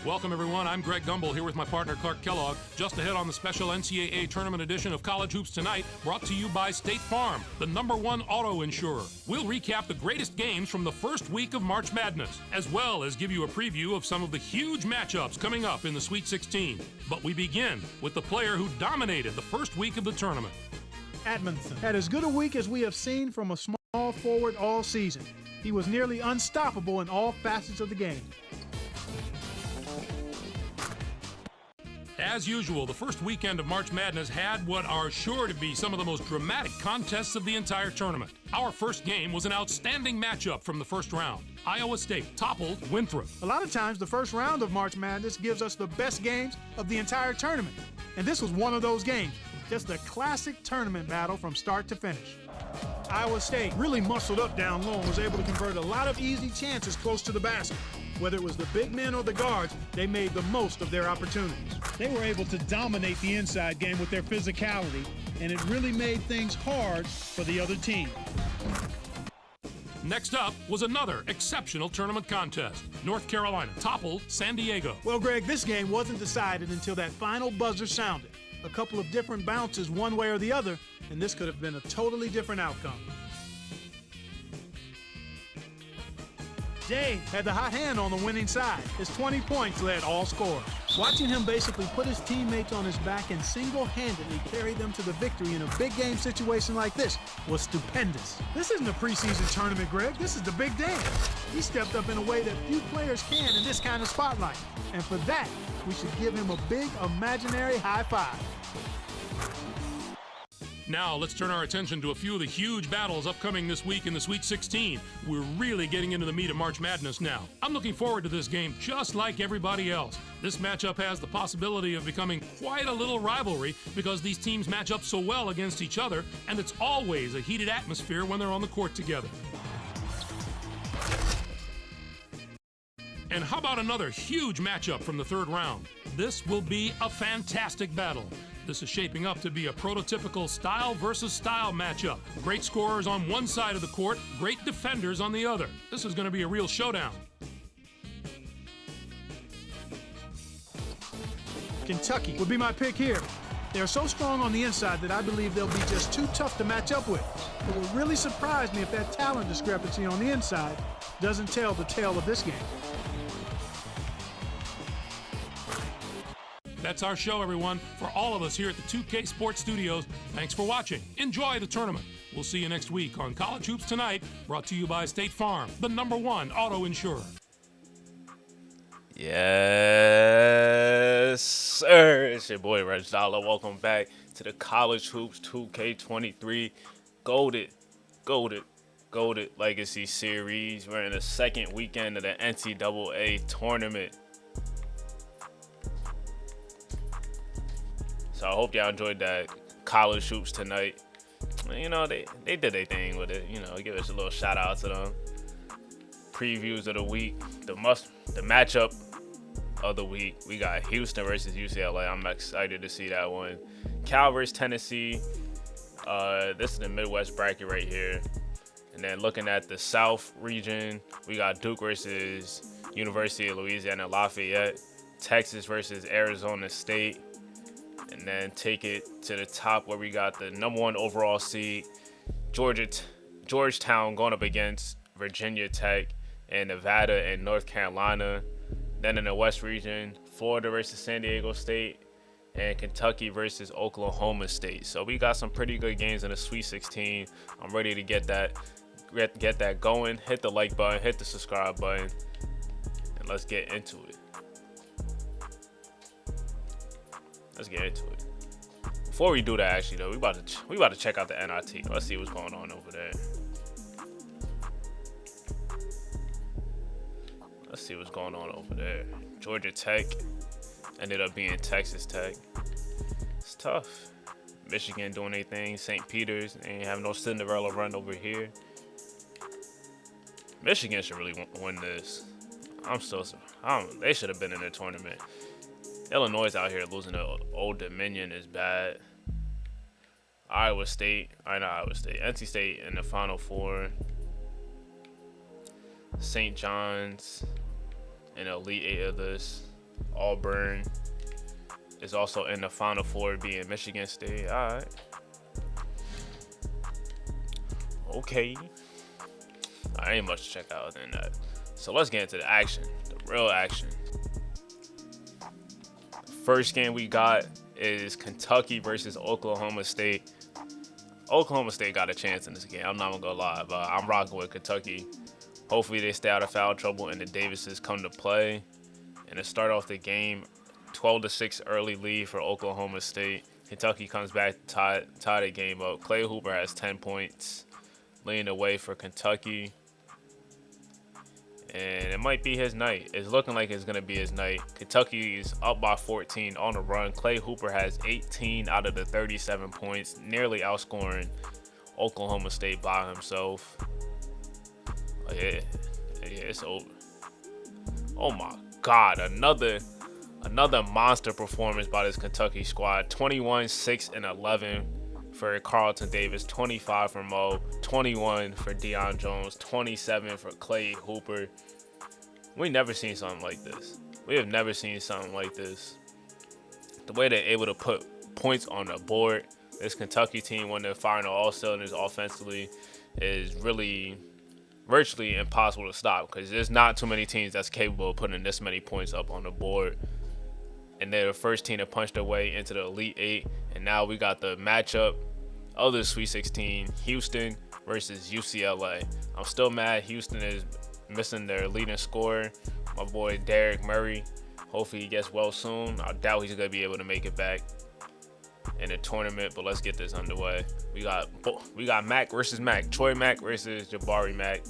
Welcome, everyone. I'm Greg Gumbel here with my partner, Clark Kellogg. Just ahead on the special NCAA tournament edition of College Hoops Tonight, brought to you by State Farm, the #1 auto insurer. We'll recap the greatest games from the first week of March Madness, as well as give you a preview of some of the huge matchups coming up in the Sweet 16. But we begin with the player who dominated the first week of the tournament. Edmondson had as good a week as we have seen from a small forward all season. He was nearly unstoppable in all facets of the game. As usual, the first weekend of March Madness had what are sure to be some of the most dramatic contests of the entire tournament. Our first game was an outstanding matchup from the first round. Iowa State toppled Winthrop. A lot of times, the first round of March Madness gives us the best games of the entire tournament. And this was one of those games. Just a classic tournament battle from start to finish. Iowa State really muscled up down low and was able to convert a lot of easy chances close to the basket. Whether it was the big men or the guards, they made the most of their opportunities. They were able to dominate the inside game with their physicality, and it really made things hard for the other team. Next up was another exceptional tournament contest. North Carolina toppled San Diego. Well, Greg, this game wasn't decided until that final buzzer sounded. A couple of different bounces one way or the other, and this could have been a totally different outcome. Jay had the hot hand on the winning side. His 20 points led all scorers. Watching him basically put his teammates on his back and single-handedly carry them to the victory in a big game situation like this was stupendous. This isn't a preseason tournament, Greg. This is the big dance. He stepped up in a way that few players can in this kind of spotlight. And for that, we should give him a big imaginary high five. Now let's turn our attention to a few of the huge battles upcoming this week in the Sweet 16. We're really getting into the meat of March Madness now. I'm looking forward to this game just like everybody else. This matchup has the possibility of becoming quite a little rivalry because these teams match up so well against each other, and it's always a heated atmosphere when they're on the court together. And how about another huge matchup from the third round? This will be a fantastic battle. This is shaping up to be a prototypical style versus style matchup. Great scorers on one side of the court, great defenders on the other. This is going to be a real showdown. Kentucky would be my pick here. They're so strong on the inside that I believe they'll be just too tough to match up with. It would really surprise me if that talent discrepancy on the inside doesn't tell the tale of this game. That's our show, everyone. For all of us here at the 2K Sports Studios, thanks for watching. Enjoy the tournament. We'll see you next week on College Hoops Tonight, brought to you by State Farm, the #1 auto insurer. Yes, sir. It's your boy, RegDolla. Welcome back to the College Hoops 2K23 Goated Legacy Series. We're in the second weekend of the NCAA tournament. So I hope y'all enjoyed that College Hoops Tonight. You know, they did their thing with it. You know, give us a little shout out to them. Previews of the week, the matchup of the week. We got Houston versus UCLA. I'm excited to see that one. Cal versus Tennessee. This is the Midwest bracket right here. And then looking at the South region, we got Duke versus University of Louisiana Lafayette. Texas versus Arizona State. And then take it to the top where we got the #1 overall seed, Georgetown going up against Virginia Tech and Nevada and North Carolina. Then in the West region, Florida versus San Diego State and Kentucky versus Oklahoma State. So we got some pretty good games in the Sweet 16. I'm ready to get that going. Hit the like button, hit the subscribe button, and let's get into it. Let's get into it. Before we do that, actually though, we about to check out the NIT. Let's see what's going on over there. Let's see what's going on over there. Georgia Tech ended up being Texas Tech. It's tough. Michigan doing their thing. St. Peter's ain't have no Cinderella run over here. Michigan should really win this. They should have been in the tournament. Illinois out here losing to Old Dominion is bad. NC State in the Final Four. St. John's in the Elite Eight of this. Auburn is also in the Final Four, being Michigan State. All right. Okay. I ain't much to check out other than that. So let's get into the action, the real action. First game we got is Kentucky versus Oklahoma State. Oklahoma State got a chance in this game. I'm not gonna lie, but I'm rocking with Kentucky. Hopefully they stay out of foul trouble and the Davises come to play. And to start off the game, 12-6 early lead for Oklahoma State. Kentucky comes back to tie the game up. Clay Hooper has 10 points, leading the way for Kentucky. And it might be his night. It's looking like it's going to be his night. Kentucky is up by 14 on the run. Clay Hooper has 18 out of the 37 points, nearly outscoring Oklahoma State by himself. Oh, yeah, it's over. Oh my God, another monster performance by this Kentucky squad. 21, 6, and 11 for Carlton Davis, 25 for Mo, 21 for Deion Jones, 27 for Clay Hooper. We never seen something like this. We have never seen something like this. The way they're able to put points on the board, this Kentucky team, when they're firing on all cylinders offensively, is really virtually impossible to stop, because there's not too many teams that's capable of putting this many points up on the board. And they're the first team to punch their way into the Elite Eight. And now we got the matchup of the Sweet 16, Houston versus UCLA. I'm still mad Houston is missing their leading scorer, my boy Derek Murray. Hopefully he gets well soon. I doubt he's going to be able to make it back in the tournament, but let's get this underway. We got Mac versus Mac, Troy Mac versus Jabari Mac.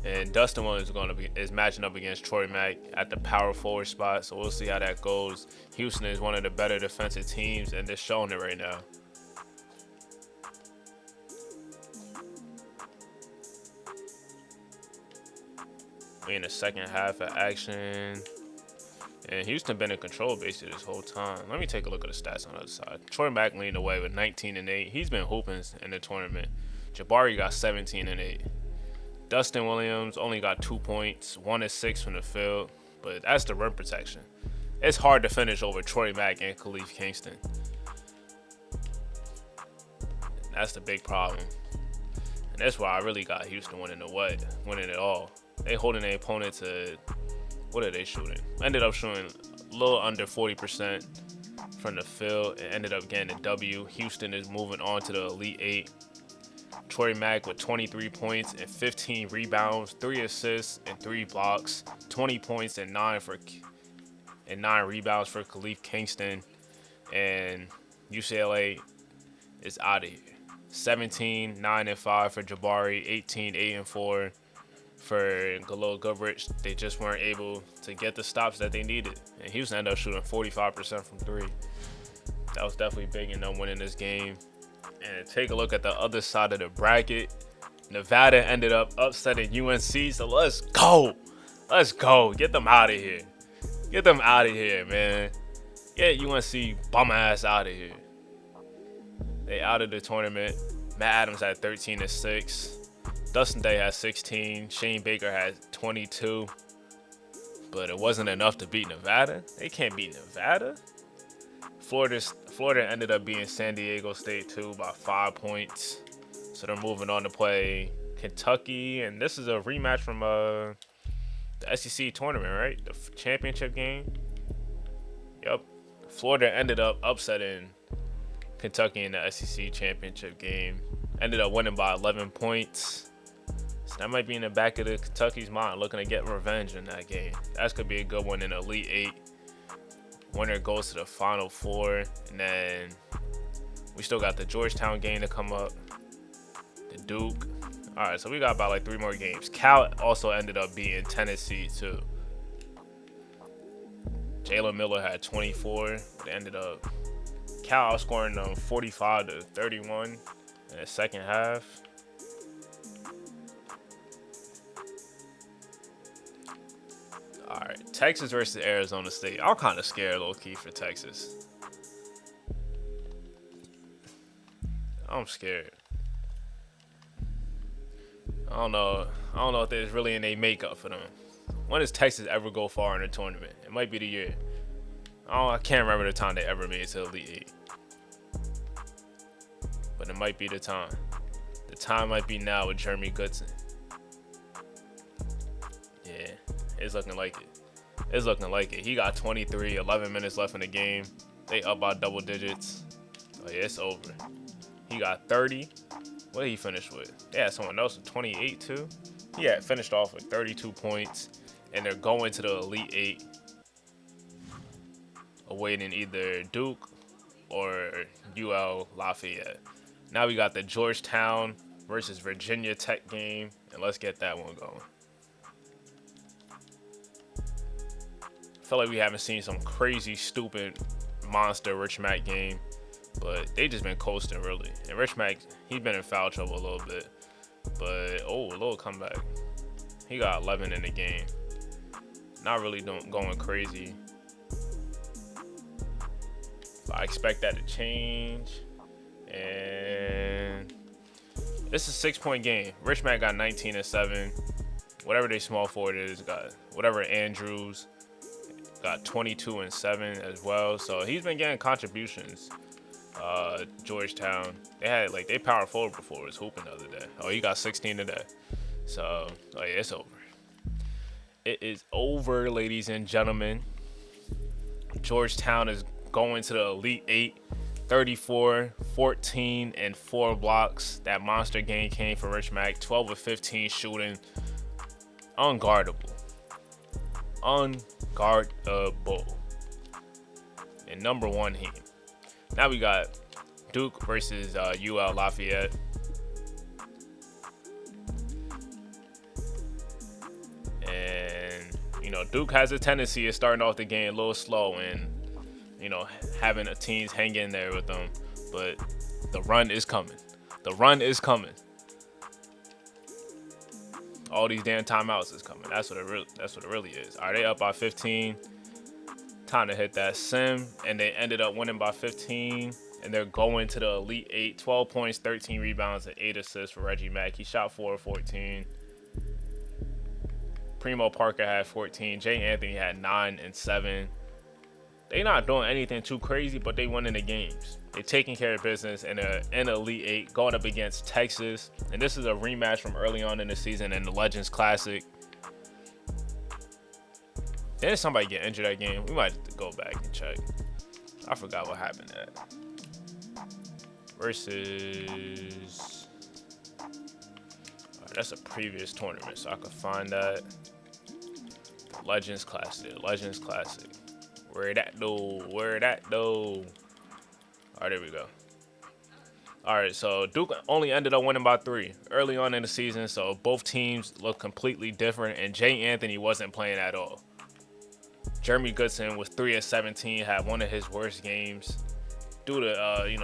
And Dustin Williams is matching up against Troy Mack at the power forward spot, so we'll see how that goes. Houston is one of the better defensive teams, and they're showing it right now. We in the second half of action, and Houston been in control basically this whole time. Let me take a look at the stats on the other side. Troy Mack leading the way with 19 and 8. He's been hooping in the tournament. Jabari got 17 and 8. Dustin Williams only got 2 points, 1 6 from the field, but that's the rim protection. It's hard to finish over Troy Mack and Khalif Kingston. That's the big problem. And that's why I really got Houston winning it all. They holding their opponent to, what are they shooting? Ended up shooting a little under 40% from the field and ended up getting a W. Houston is moving on to the Elite Eight. Troy Mack with 23 points and 15 rebounds, 3 assists and 3 blocks, 20 points and 9 rebounds for Khalif Kingston. And UCLA is out of here. 17, 9 and 5 for Jabari, 18, 8 and 4 for Galil Goodrich. They just weren't able to get the stops that they needed. And Houston ended up shooting 45% from 3. That was definitely big in them winning this game. And take a look at the other side of the bracket. Nevada ended up upsetting UNC, so let's go. Let's go. Get them out of here. Get them out of here, man. Get UNC bum ass out of here. They out of the tournament. Matt Adams had 13 and 6. Dustin Day had 16. Shane Baker had 22. But it wasn't enough to beat Nevada. They can't beat Nevada. Florida ended up beating San Diego State too by 5 points. So they're moving on to play Kentucky. And this is a rematch from the SEC tournament, right? The championship game. Yep. Florida ended up upsetting Kentucky in the SEC championship game. Ended up winning by 11 points. So that might be in the back of the Kentucky's mind, looking to get revenge in that game. That's going to be a good one in the Elite Eight. Winner goes to the Final Four. And then we still got the Georgetown game to come up. The Duke. All right, so we got about like 3 more games. Cal also ended up beating Tennessee too. Jalen Miller had 24. But ended up Cal outscoring them 45-31 in the second half. All right, Texas versus Arizona State. I'm kind of scared, low-key, for Texas. I'm scared. I don't know if there's really any makeup for them. When does Texas ever go far in a tournament? It might be the year. I can't remember the time they ever made it to Elite Eight. But it might be the time. The time might be now with Jeremy Goodson. Yeah, it's looking like it. It's looking like it. He got 23, 11 minutes left in the game. They up by double digits. Oh yeah, it's over. He got 30. What did he finish with? They had someone else with 28 too. He had finished off with 32 points. And they're going to the Elite Eight, awaiting either Duke or UL Lafayette. Now we got the Georgetown versus Virginia Tech game, and let's get that one going. I feel like we haven't seen some crazy, stupid, monster Rich Mack game, but they just been coasting, really. And Rich Mack, he's been in foul trouble a little bit, but, a little comeback. He got 11 in the game. Not really going crazy. But I expect that to change. And this is a 6-point game. Rich Mack got 19 and 7. Whatever they small forward is, got whatever Andrews got 22 and 7 as well. So he's been getting contributions. Georgetown, they power forward before was hooping the other day. Oh, he got 16 today. So yeah, it's over. It is over, ladies and gentlemen. Georgetown is going to the Elite Eight, 34, 14, and 4 blocks. That monster game came from Rich Mack, 12 of 15 shooting. Unguardable. Unguardable. And number 1 team. Now we got Duke versus UL Lafayette. Duke has a tendency of starting off the game a little slow and, having the teams hang in there with them. But the run is coming. The run is coming. All these damn timeouts is coming. That's what it really is. All right, they up by 15. Time to hit that sim. And they ended up winning by 15. And they're going to the Elite Eight. 12 points, 13 rebounds, and 8 assists for Reggie Mack. He shot 4 of 14. Primo Parker had 14. Jay Anthony had 9 and 7. They not doing anything too crazy, but they winning the games. They taking care of business in an Elite Eight, going up against Texas. And this is a rematch from early on in the season in the Legends Classic. Didn't somebody get injured that game? We might have to go back and check. I forgot what happened to that. Versus... That's a previous tournament, so I could find that. Legends Classic. Where that though? All right, there we go. All right, so Duke only ended up winning by 3 early on in the season, so both teams look completely different, and Jay Anthony wasn't playing at all. Jeremy Goodson was 3 of 17, had one of his worst games. Due to,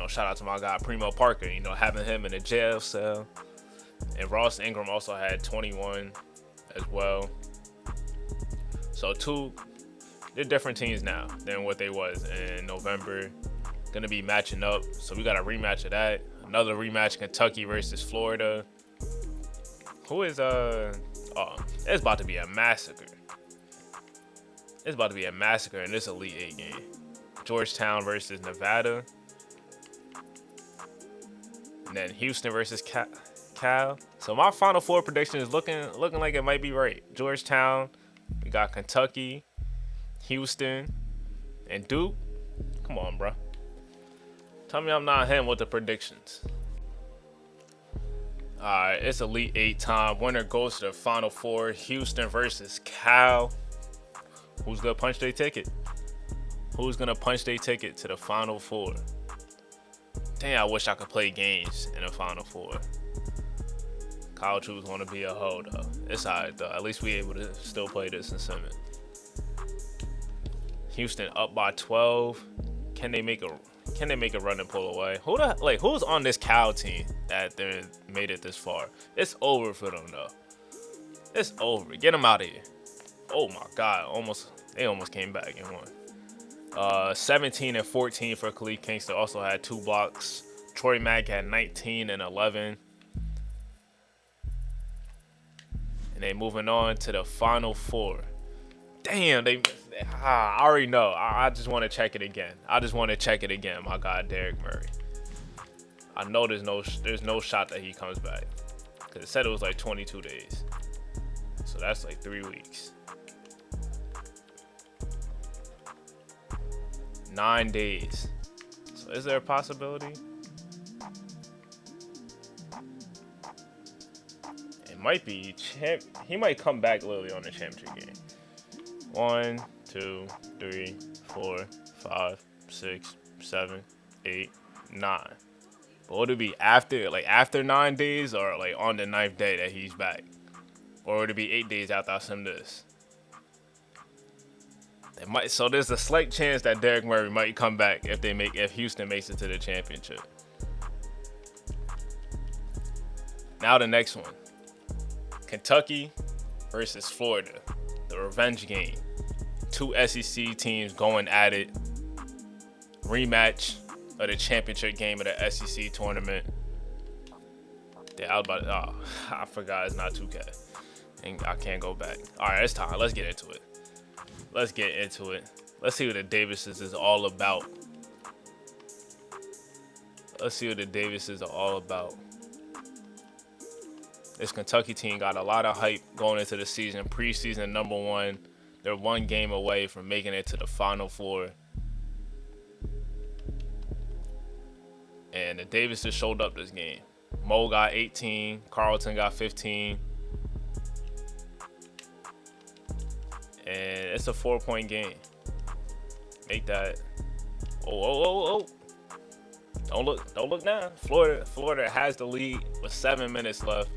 shout out to my guy Primo Parker, having him in a jail cell. And Ross Ingram also had 21 as well. So they're different teams now than what they was in November. Gonna be matching up. So we got a rematch of that. Another rematch, Kentucky versus Florida. It's about to be a massacre. It's about to be a massacre in this Elite Eight game. Georgetown versus Nevada. And then Houston versus Cal. So my Final Four prediction is looking like it might be right. Georgetown, we got Kentucky, Houston, and Duke. Come on, bro. Tell me I'm not him with the predictions. All right, it's Elite Eight time. Winner goes to the Final Four. Houston versus Cal. Who's gonna punch their ticket? Who's gonna punch their ticket to the Final Four? Dang, I wish I could play games in the Final Four. College hoops want to be a hoe, though. It's alright, though. At least we able to still play this in Summit. Houston up by 12. Can they make a run and pull away? Who's on this Cal team that they made it this far? It's over for them, though. It's over. Get them out of here. Oh my God! They almost came back and won. 17 and 14 for Khalif Kingston. Also had 2 blocks. Troy Mack had 19 and 11. And then moving on to the Final Four. Damn, I already know. I just want to check it again. My guy, Derek Murray. I know there's no shot that he comes back. Because it said it was like 22 days. So that's like 3 weeks. 9 days. So is there a possibility? It might be he might come back literally on the championship game. 1, 2, 3, 4, 5, 6, 7, 8, 9. But would it be after 9 days or like on the 9th day that he's back? Or would it be 8 days after I send this? So there's a slight chance that Derek Murray might come back if Houston makes it to the championship. Now the next one. Kentucky versus Florida. The revenge game. 2 SEC teams going at it. Rematch of the championship game of the SEC tournament. I forgot it's not 2K. And I can't go back. Alright, it's time. Let's get into it. Let's see what the Davises is all about. This Kentucky team got a lot of hype going into the season. Preseason #1. They're 1 game away from making it to the Final Four. And the Davises showed up this game. Mo got 18. Carlton got 15. And it's a 4-point game. Make that. Oh. Don't look now. Florida has the lead with 7 minutes left.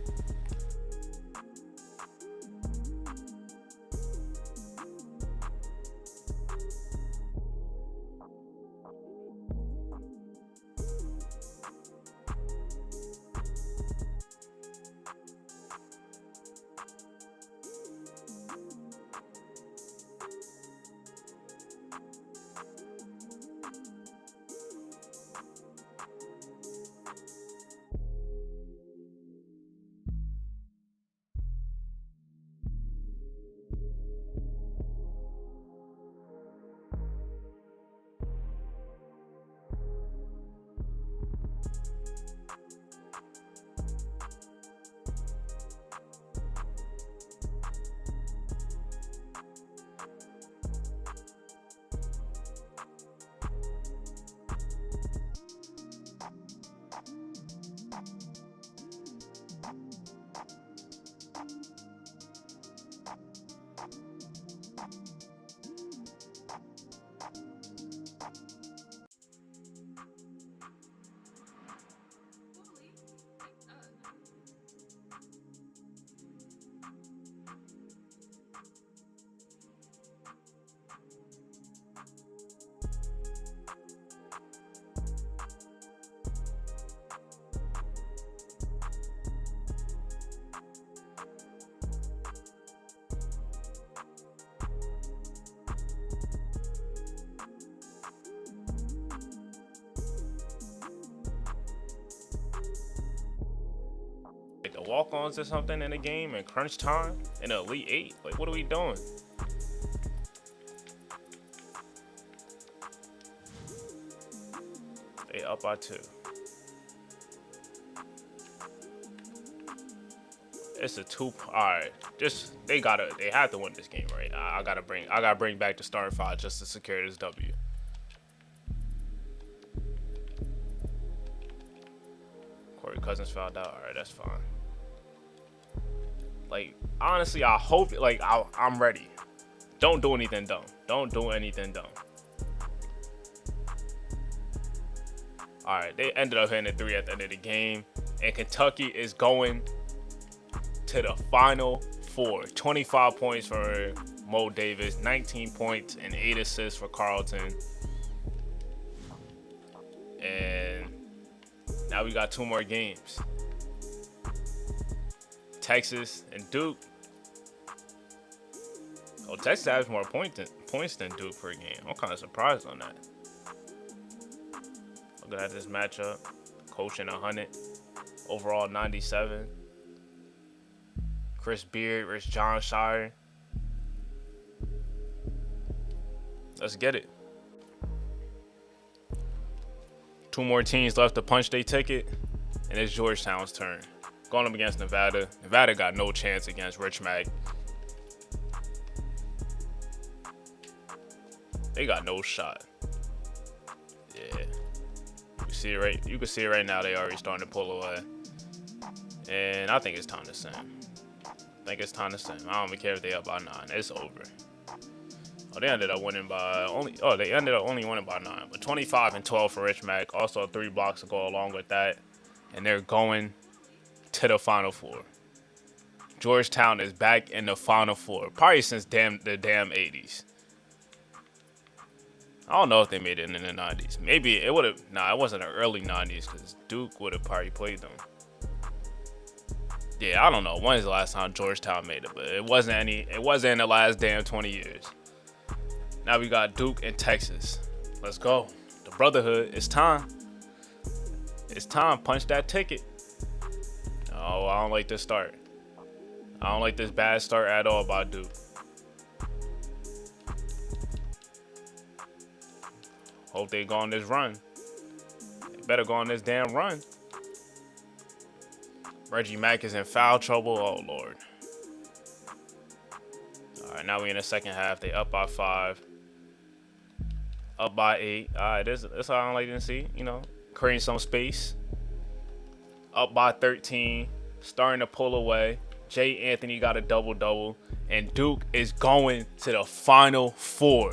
Like the walk-ons or something in the game in crunch time in the Elite 8. Like, what are we doing? They up by 2. It's a 2. All right, they have to win this game, right? I gotta bring back the starting 5 just to secure this W. Corey Cousins fouled out. All right, that's fine. Like, honestly, I hope, like, I'm ready. Don't do anything dumb. Don't do anything dumb. All right, they ended up hitting a 3 at the end of the game, and Kentucky is going to the Final Four. 25 points for Mo Davis, 19 points and 8 assists for Carlton. And now we got 2 more games. Texas and Duke. Oh, Texas has more points than Duke per game. I'm kind of surprised on that. Looking at this matchup, coaching 100, overall 97. Chris Beard versus John Shire. Let's get it. 2 more teams left to punch their ticket, and it's Georgetown's turn. Going up against Nevada. Nevada got no chance against Rich Mac. They got no shot. Yeah. You can see it right now. They already starting to pull away. And I think it's time to sim. I don't even care if they up by 9. It's over. Oh, they ended up winning by only winning by 9. But 25-12 for Rich Mac. Also 3 blocks to go along with that. And they're going to the Final Four. Georgetown is back in the Final Four. Probably since the damn 80s. I don't know if they made it in the 90s. Maybe it would have. Nah, it wasn't the early 90s because Duke would have probably played them. Yeah, I don't know. When is the last time Georgetown made it? But it wasn't in the last damn 20 years. Now we got Duke and Texas. Let's go. The Brotherhood. It's time. It's time. Punch that ticket. Oh, I don't like this start. I don't like this bad start at all by Duke. Hope they go on this run. They better go on this damn run. Reggie Mack is in foul trouble. Oh, Lord. All right, now we in the second half. They up by 5. Up by 8. All right, that's all I don't like to see. You know, creating some space. Up by 13. Starting to pull away. Jay Anthony got a double-double. And Duke is going to the Final Four.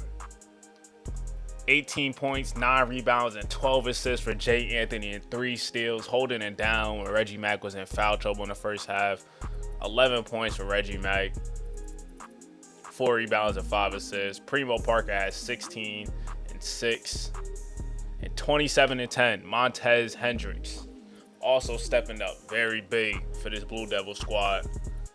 18 points, 9 rebounds, and 12 assists for Jay Anthony and 3 steals, holding it down when Reggie Mack was in foul trouble in the first half. 11 points for Reggie Mack, 4 rebounds and 5 assists. Primo Parker has 16 and 6, and 27 and 10. Montez Hendricks also stepping up very big for this Blue Devil squad.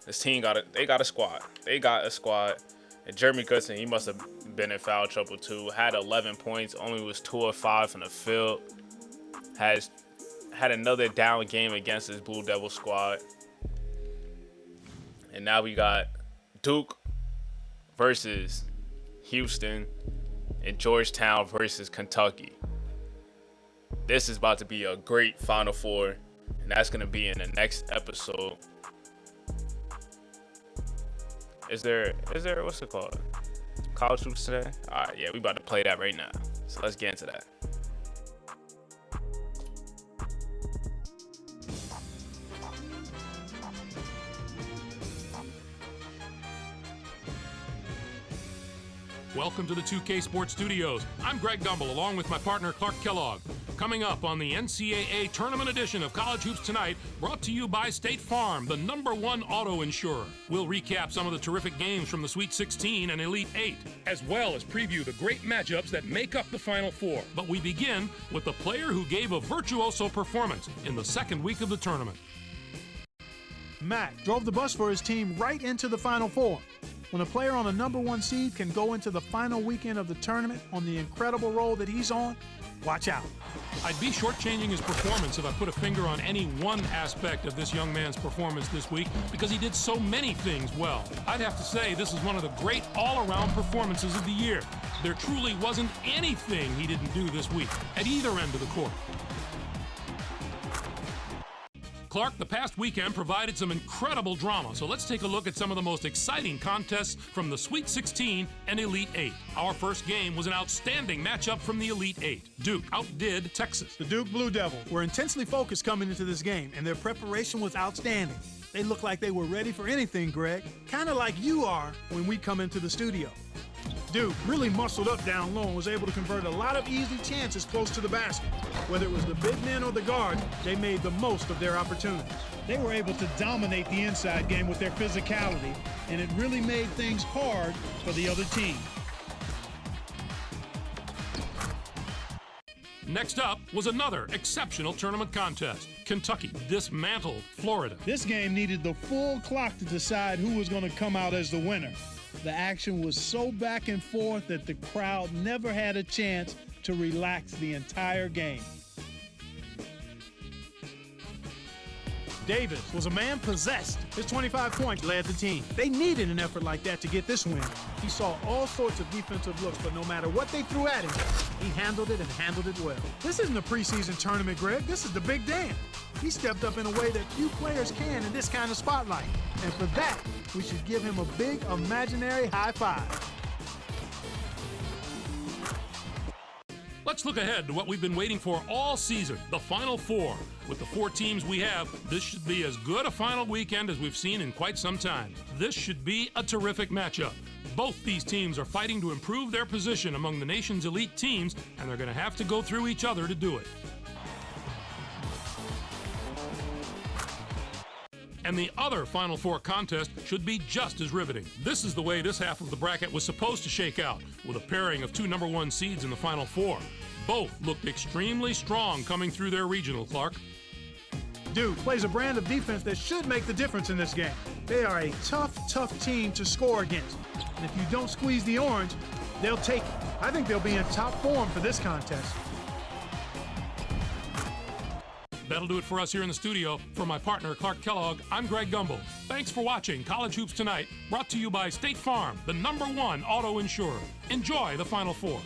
This team got a squad. They got a squad. And Jeremy Goodson, he must have been in foul trouble too. Had 11 points, only was 2 of 5 from the field. Had another down game against this Blue Devil squad. And now we got Duke versus Houston and Georgetown versus Kentucky. This is about to be a great Final Four, and that's going to be in the next episode. Is there what's it called? College hoops today? All right, yeah, we about to play that right now. So let's get into that. Welcome to the 2K Sports Studios. I'm RegDolla, along with my partner Clark Kellogg. Coming up on the NCAA Tournament Edition of College Hoops Tonight, brought to you by State Farm, the #1 auto insurer. We'll recap some of the terrific games from the Sweet 16 and Elite 8, as well as preview the great matchups that make up the Final Four. But we begin with the player who gave a virtuoso performance in the second week of the tournament. Mack drove the bus for his team right into the Final Four. When a player on a #1 seed can go into the final weekend of the tournament on the incredible roll that he's on, watch out. I'd be shortchanging his performance if I put a finger on any one aspect of this young man's performance this week, because he did so many things well. I'd have to say this is one of the great all-around performances of the year. There truly wasn't anything he didn't do this week at either end of the court. Clark, the past weekend provided some incredible drama, so let's take a look at some of the most exciting contests from the Sweet 16 and Elite 8. Our first game was an outstanding matchup from the Elite 8. Duke outdid Texas. The Duke Blue Devils were intensely focused coming into this game, and their preparation was outstanding. They looked like they were ready for anything, Greg, kind of like you are when we come into the studio. Duke really muscled up down low and was able to convert a lot of easy chances close to the basket. Whether it was the big men or the guards, they made the most of their opportunities. They were able to dominate the inside game with their physicality, and it really made things hard for the other team. Next up was another exceptional tournament contest. Kentucky dismantled Florida. This game needed the full clock to decide who was going to come out as the winner. The action was so back and forth that the crowd never had a chance to relax the entire game. Davis was a man possessed. His 25 points led the team. They needed an effort like that to get this win. He saw all sorts of defensive looks, but no matter what they threw at him, he handled it and handled it well. This isn't a preseason tournament, Greg. This is the big dance. He stepped up in a way that few players can in this kind of spotlight. And for that, we should give him a big imaginary high five. Let's look ahead to what we've been waiting for all season, the Final Four. With the 4 teams we have, this should be as good a final weekend as we've seen in quite some time. This should be a terrific matchup. Both these teams are fighting to improve their position among the nation's elite teams, and they're going to have to go through each other to do it. And the other Final Four contest should be just as riveting. This is the way this half of the bracket was supposed to shake out, with a pairing of 2 number 1 seeds in the Final Four. Both looked extremely strong coming through their regional, Clark. Duke plays a brand of defense that should make the difference in this game. They are a tough team to score against. And if you don't squeeze the orange, they'll take it. I think they'll be in top form for this contest. That'll do it for us here in the studio. For my partner, Clark Kellogg, I'm Greg Gumbel. Thanks for watching College Hoops Tonight, brought to you by State Farm, the #1 auto insurer. Enjoy the Final Four.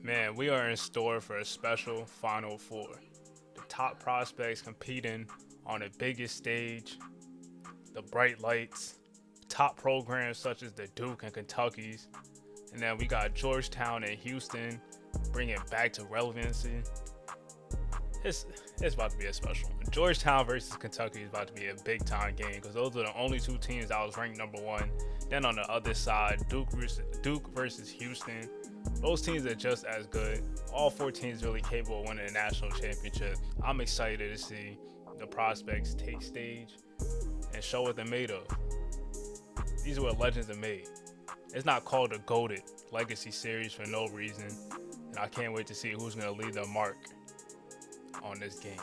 Man, we are in store for a special Final Four. The top prospects competing on the biggest stage, the bright lights, top programs such as the Duke and Kentucky's, and then we got Georgetown and Houston bringing back to relevancy. It's about to be a special one. Georgetown versus Kentucky is about to be a big time game because those are the only 2 teams that was ranked #1. Then on the other side, Duke versus Houston. Those teams are just as good. All 4 teams really capable of winning a national championship. I'm excited to see the prospects take stage and show what they're made of. These are what legends are made. It's not called a GOATed Legacy Series for no reason, and I can't wait to see who's going to leave their mark on this game.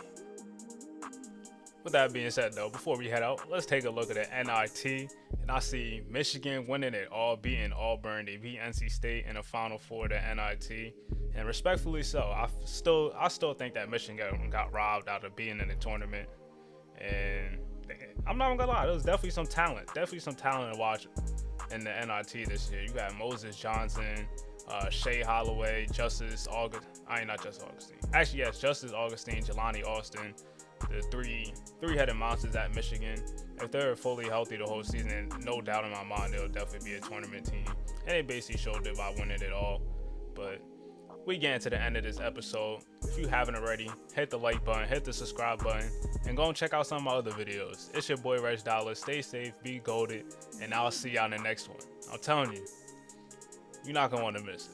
With that being said, though, before we head out, let's take a look at the NIT. And I see Michigan winning it all, beating Auburn. They beat NC State in the Final Four of the NIT. And respectfully so, I still think that Michigan got robbed out of being in the tournament. And I'm not gonna lie, there was definitely some talent to watch in the NIT this year. You got Moses Johnson, Shea Holloway, Justice Augustine. Actually, yes, Justice Augustine, Jelani Austin, the three-headed monsters at Michigan. If they're fully healthy the whole season, no doubt in my mind they'll definitely be a tournament team. And they basically showed it by winning it all. But we get into the end of this episode. If you haven't already, hit the like button, hit the subscribe button, and go and check out some of my other videos. It's your boy RegDolla. Stay safe, be goated, and I'll see y'all in the next one. I'm telling you, you're not gonna want to miss it.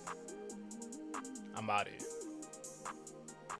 I'm out of here.